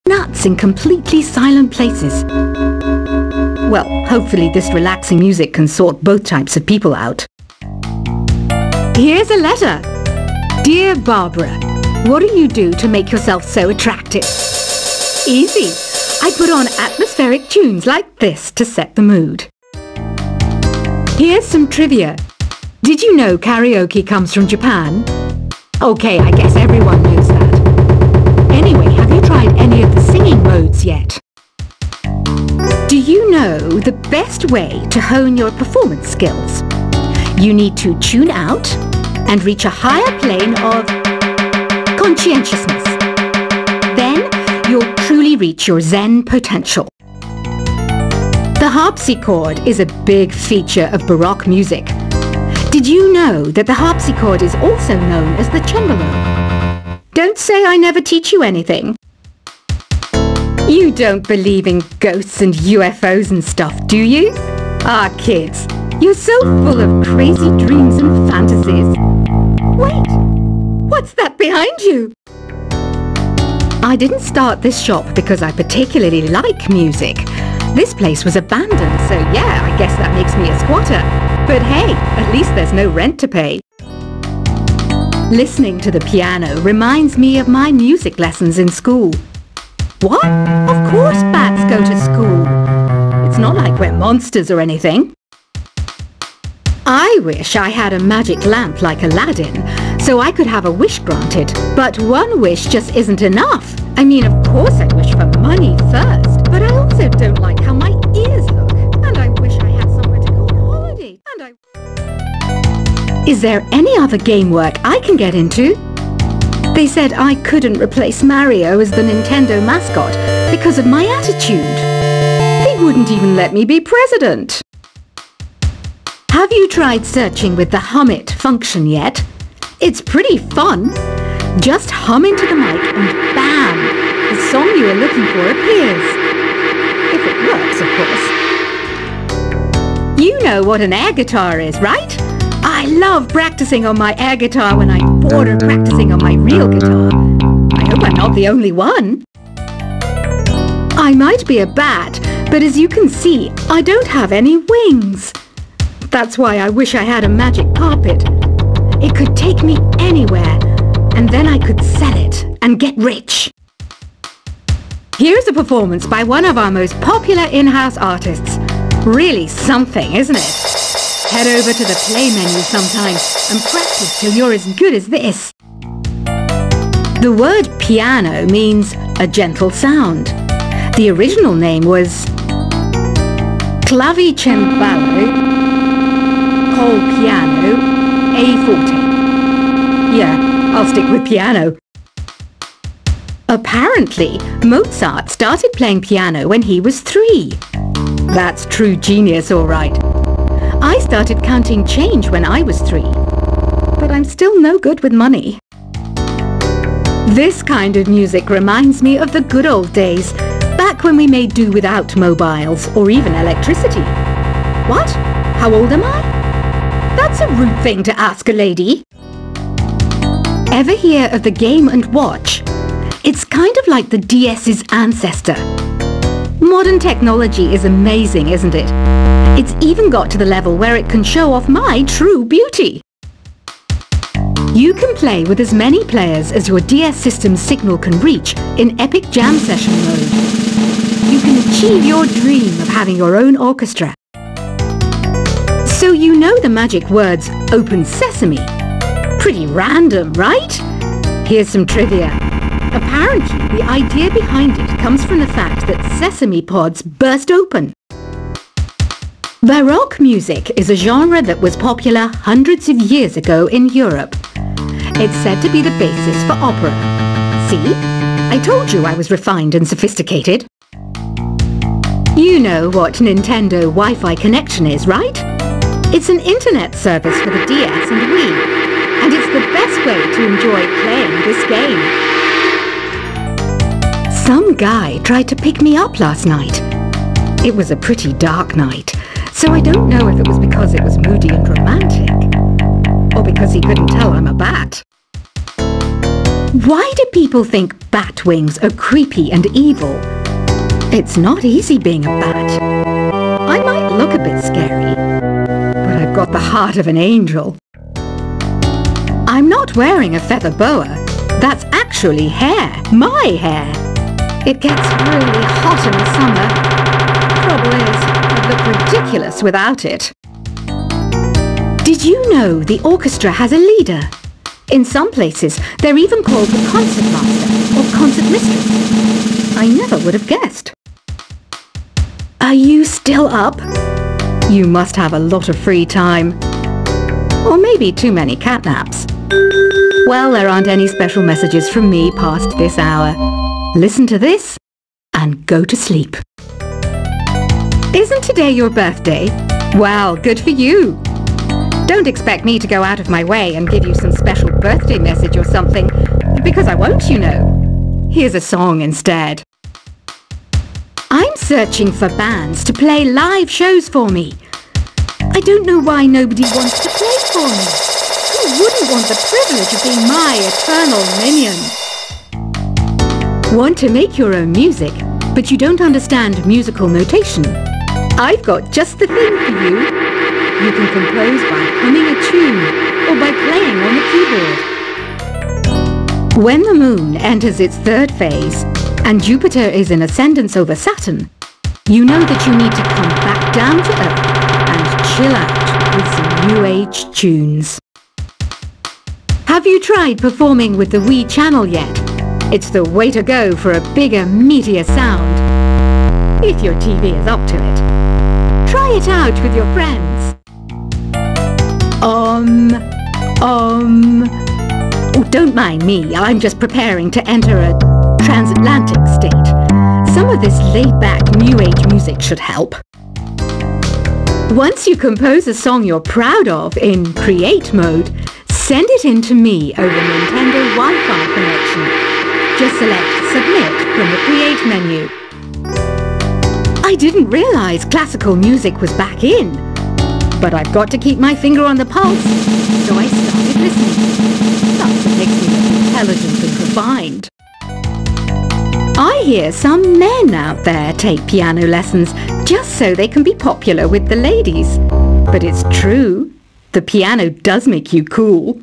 nuts in completely silent places. Well, hopefully this relaxing music can sort both types of people out. Here's a letter. Dear Barbara, what do you do to make yourself so attractive? Easy. I put on atmospheric tunes like this to set the mood. Here's some trivia. Did you know karaoke comes from Japan? Okay, I guess everyone knows that. Anyway, have you tried any of the singing modes yet? Do you know the best way to hone your performance skills? You need to tune out and reach a higher plane of conscientiousness. Then you'll truly reach your Zen potential. The harpsichord is a big feature of Baroque music. Did you know that the harpsichord is also known as the cembalo? Don't say I never teach you anything. You don't believe in ghosts and UFOs and stuff, do you? Ah, kids, you're so full of crazy dreams and fantasies. Wait, what's that behind you? I didn't start this shop because I particularly like music. This place was abandoned, so yeah, I guess that makes me a squatter. But hey, at least there's no rent to pay. Listening to the piano reminds me of my music lessons in school. What? Of course bats go to school. It's not like we're monsters or anything. I wish I had a magic lamp like Aladdin, so I could have a wish granted. But one wish just isn't enough. I mean, of course I'd wish for money first, but I also don't like how my ears look. And I wish I had somewhere to go on holiday. Is there any other game work I can get into? They said I couldn't replace Mario as the Nintendo mascot because of my attitude. They wouldn't even let me be president. Have you tried searching with the Hum It function yet? It's pretty fun. Just hum into the mic and bam! The song you are looking for appears. If it works, of course. You know what an air guitar is, right? I love practicing on my air guitar when I'm bored of practicing on my real guitar. I hope I'm not the only one. I might be a bat, but as you can see, I don't have any wings. That's why I wish I had a magic carpet. It could take me anywhere, and then I could sell it and get rich. Here's a performance by one of our most popular in-house artists. Really something, isn't it? Head over to the play menu sometime and practice till you're as good as this. The word piano means a gentle sound. The original name was clavicembalo col piano a forte. Yeah, I'll stick with piano. Apparently, Mozart started playing piano when he was 3. That's true genius, all right. I started counting change when I was 3, but I'm still no good with money. This kind of music reminds me of the good old days, back when we made do without mobiles or even electricity. What? How old am I? That's a rude thing to ask a lady. Ever hear of the Game & Watch? It's kind of like the DS's ancestor. Modern technology is amazing, isn't it? It's even got to the level where it can show off my true beauty. You can play with as many players as your DS system's signal can reach in Epic Jam Session mode. You can achieve your dream of having your own orchestra. So you know the magic words Open Sesame. Pretty random, right? Here's some trivia. Apparently, the idea behind it comes from the fact that sesame pods burst open. Baroque music is a genre that was popular hundreds of years ago in Europe. It's said to be the basis for opera. See? I told you I was refined and sophisticated. You know what Nintendo Wi-Fi connection is, right? It's an internet service for the DS and Wii, and it's the best way to enjoy playing this game. Some guy tried to pick me up last night. It was a pretty dark night, so I don't know if it was because it was moody and romantic, or because he couldn't tell I'm a bat. Why do people think bat wings are creepy and evil? It's not easy being a bat. I might look a bit scary, but I've got the heart of an angel. I'm not wearing a feather boa. That's actually hair, my hair. It gets really hot in the summer. Trouble is, I'd look ridiculous without it. Did you know the orchestra has a leader? In some places, they're even called the concertmaster or concert mistress. I never would have guessed. Are you still up? You must have a lot of free time. Or maybe too many catnaps. Well, there aren't any special messages from me past this hour. Listen to this and go to sleep. Isn't today your birthday? Well, good for you. Don't expect me to go out of my way and give you some special birthday message or something, because I won't, you know. Here's a song instead. I'm searching for bands to play live shows for me. I don't know why nobody wants to play for me. Who wouldn't want the privilege of being my eternal minion? Want to make your own music, but you don't understand musical notation? I've got just the thing for you. You can compose by humming a tune or by playing on the keyboard. When the moon enters its third phase and Jupiter is in ascendance over Saturn, you know that you need to come back down to Earth and chill out with some new age tunes. Have you tried performing with the Wii channel yet? It's the way to go for a bigger, meatier sound. If your TV is up to it. Try it out with your friends. Oh, don't mind me. I'm just preparing to enter a transatlantic state. Some of this laid-back New Age music should help. Once you compose a song you're proud of in create mode, send it in to me over Nintendo Wi-Fi connection. Just select Submit from the Create menu. I didn't realize classical music was back in. But I've got to keep my finger on the pulse, so I started listening. That's what makes me look intelligent and refined. I hear some men out there take piano lessons just so they can be popular with the ladies. But it's true, the piano does make you cool.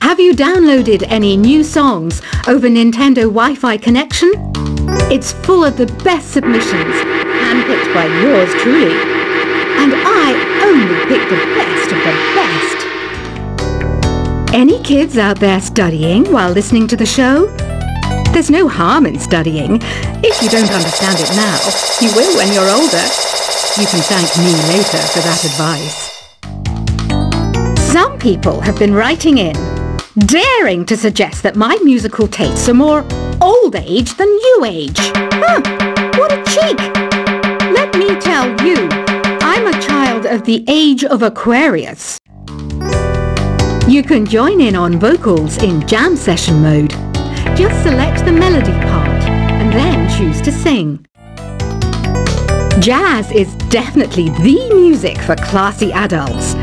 Have you downloaded any new songs over Nintendo Wi-Fi connection? It's full of the best submissions, handpicked by yours truly. And I only pick the best of the best. Any kids out there studying while listening to the show? There's no harm in studying. If you don't understand it now, you will when you're older. You can thank me later for that advice. Some people have been writing in, daring to suggest that my musical tastes are more old age than new age. Huh, what a cheek! Let me tell you, I'm a child of the age of Aquarius. You can join in on vocals in jam session mode. Just select the melody part and then choose to sing. Jazz is definitely the music for classy adults.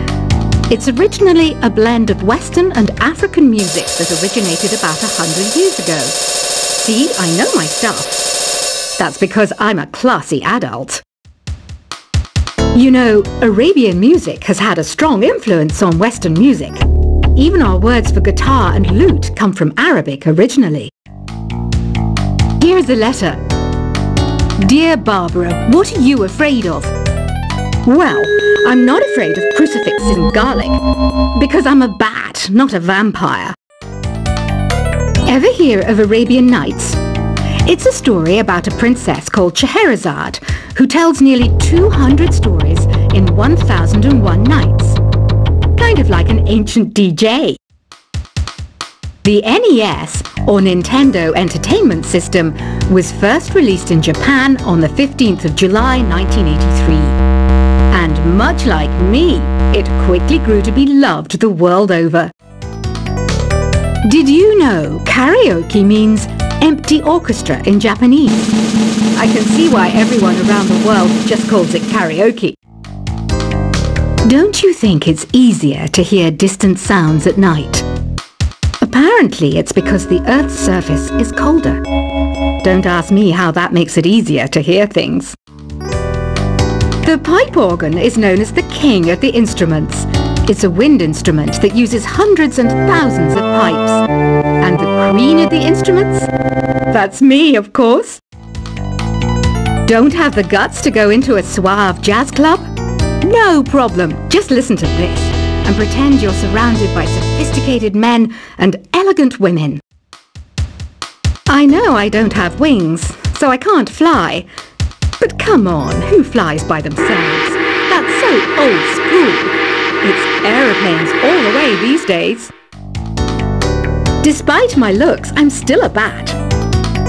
It's originally a blend of Western and African music that originated about 100 years ago. See, I know my stuff. That's because I'm a classy adult. You know, Arabian music has had a strong influence on Western music. Even our words for guitar and lute come from Arabic originally. Here's a letter. Dear Barbara, what are you afraid of? Well, I'm not afraid of crucifixes and garlic, because I'm a bat, not a vampire. Ever hear of Arabian Nights? It's a story about a princess called Scheherazade, who tells nearly 200 stories in 1001 nights. Kind of like an ancient DJ. The NES, or Nintendo Entertainment System, was first released in Japan on the 15th of July 1983. And much like me, it quickly grew to be loved the world over. Did you know karaoke means empty orchestra in Japanese? I can see why everyone around the world just calls it karaoke. Don't you think it's easier to hear distant sounds at night? Apparently Apparently, it's because the Earth's surface is colder. Don't ask me how that makes it easier to hear things. The pipe organ is known as the king of the instruments. It's a wind instrument that uses hundreds and thousands of pipes. And the queen of the instruments? That's me, of course. Don't have the guts to go into a suave jazz club? No problem. Just listen to this and pretend you're surrounded by sophisticated men and elegant women. I know I don't have wings, so I can't fly. But come on, who flies by themselves? That's so old school. It's aeroplanes all the way these days. Despite my looks, I'm still a bat.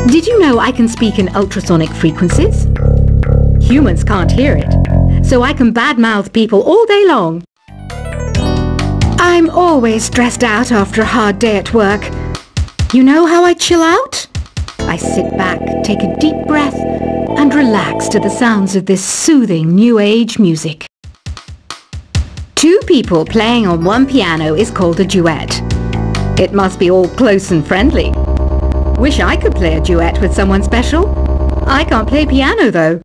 Did you know I can speak in ultrasonic frequencies? Humans can't hear it, so I can badmouth people all day long. I'm always stressed out after a hard day at work. You know how I chill out? I sit back, take a deep breath, and relax to the sounds of this soothing new age music. Two people playing on one piano is called a duet. It must be all close and friendly. Wish I could play a duet with someone special. I can't play piano though.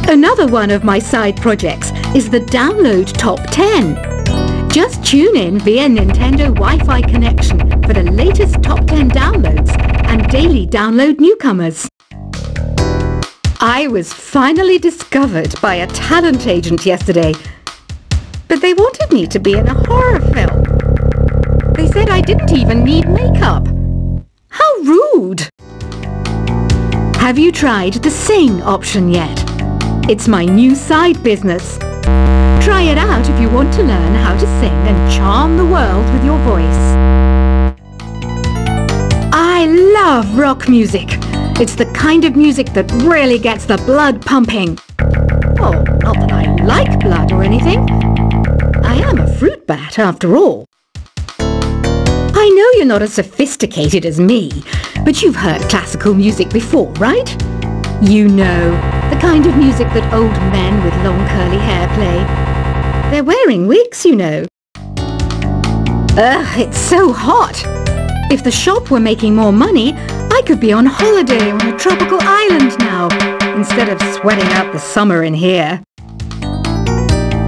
Another one of my side projects is the Download Top 10. Just tune in via Nintendo Wi-Fi connection for the latest top 10 downloads and daily download newcomers. I was finally discovered by a talent agent yesterday, but they wanted me to be in a horror film. They said I didn't even need makeup. How rude! Have you tried the Sing option yet? It's my new side business. Try it out if you want to learn how to sing and charm the world with your voice. I love rock music. It's the kind of music that really gets the blood pumping. Oh, not that I like blood or anything. I am a fruit bat after all. I know you're not as sophisticated as me, but you've heard classical music before, right? You know, the kind of music that old men with long curly hair play. They're wearing wigs, you know. Ugh, it's so hot. If the shop were making more money, I could be on holiday on a tropical island now, instead of sweating out the summer in here.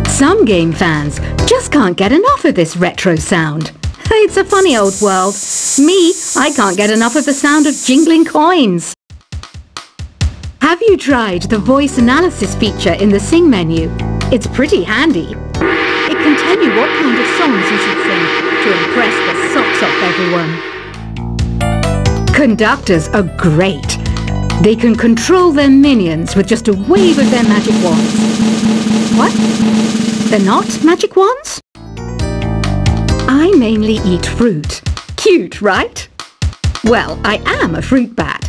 Some game fans just can't get enough of this retro sound. It's a funny old world. Me, I can't get enough of the sound of jingling coins. Have you tried the voice analysis feature in the Sing menu? It's pretty handy. It can tell you what kind of songs you should sing to impress the socks off everyone. Conductors are great. They can control their minions with just a wave of their magic wands. What? They're not magic wands? I mainly eat fruit. Cute, right? Well, I am a fruit bat.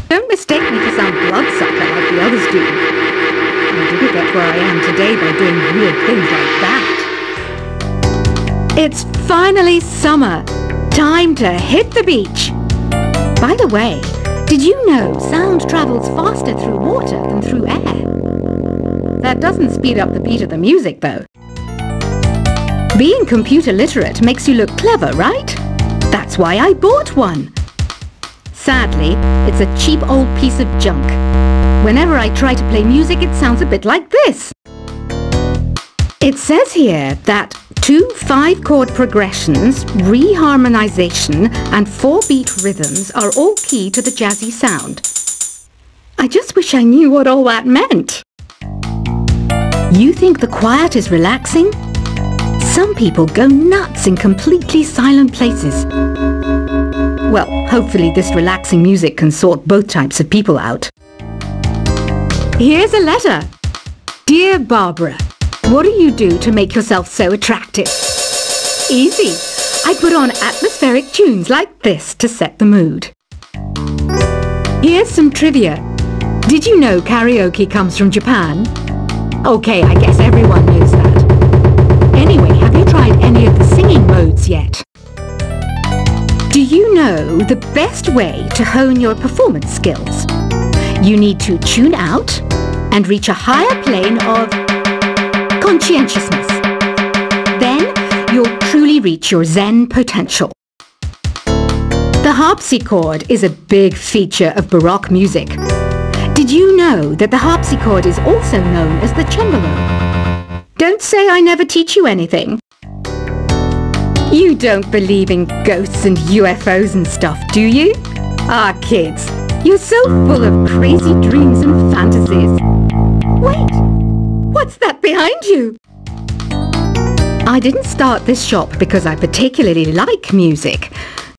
Don't mistake me for some bloodsucker like the others do. I didn't get where I am today by doing weird things like that. It's finally summer. Time to hit the beach. By the way, did you know sound travels faster through water than through air? That doesn't speed up the beat of the music, though. Being computer literate makes you look clever, right? That's why I bought one. Sadly, it's a cheap old piece of junk. Whenever I try to play music, it sounds a bit like this. It says here that 2 5-chord progressions, reharmonization, and 4-beat rhythms are all key to the jazzy sound. I just wish I knew what all that meant. You think the quiet is relaxing? Some people go nuts in completely silent places. Well, hopefully this relaxing music can sort both types of people out. Here's a letter. Dear Barbara, what do you do to make yourself so attractive? Easy. I put on atmospheric tunes like this to set the mood. Here's some trivia. Did you know karaoke comes from Japan? Okay, I guess everyone knows that. Anyway, have you tried any of the singing modes yet? Do you know the best way to hone your performance skills? You need to tune out and reach a higher plane of conscientiousness. Then you'll truly reach your Zen potential. The harpsichord is a big feature of Baroque music. Did you know that the harpsichord is also known as the cembalo? Don't say I never teach you anything. You don't believe in ghosts and UFOs and stuff, do you? Ah, kids, you're so full of crazy dreams and fantasies. Wait, what's that behind you? I didn't start this shop because I particularly like music.